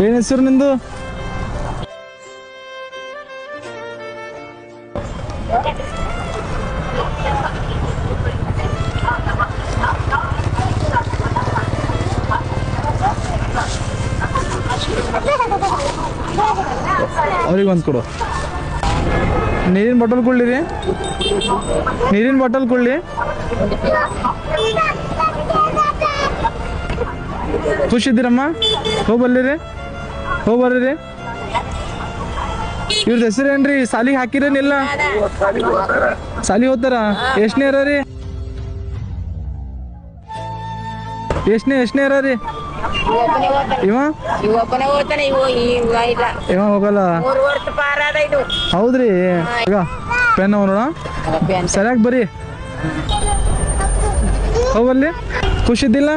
ಏನು ಹೆಸರು ನಿಂದು? ಅವ್ರಿಗೆ ಒಂದು ಕೊಡು. ನೀರಿನ ಬಾಟಲ್ ಕೊಡ್ಲಿರಿ, ನೀರಿನ ಬಾಟಲ್ ಕೊಡ್ಲಿ. ಖುಷಿದ್ದೀರಮ್ಮ? ಹೋಗ್ಬಲ್ಲಿರಿ, ಹೋಗ್ಬರ್ರಿ. ಇವ್ರದ್ದು ಹೆಸರೇನ್ರಿ? ಸಾಲಿಗೆ ಹಾಕಿರೇನಿಲ್ಲ? ಸಾಲಿಗೆ ಹೋಗ್ತಾರ? ಎಷ್ಟನೇ ಇರ ರೀ? ಎಷ್ಟನೇ ಇರ ರೀ? ಇವ ಹೋಗಲ್ಲ. ಹೌದ್ರಿ. ಈಗ ಪೆನ್ ಅವ ನೋಡ, ಸರಿಯಾಗಿ ಬರೀ. ಹೋಗಲ್ಲಿ. ಖುಷಿದ್ದಿಲ್ಲ?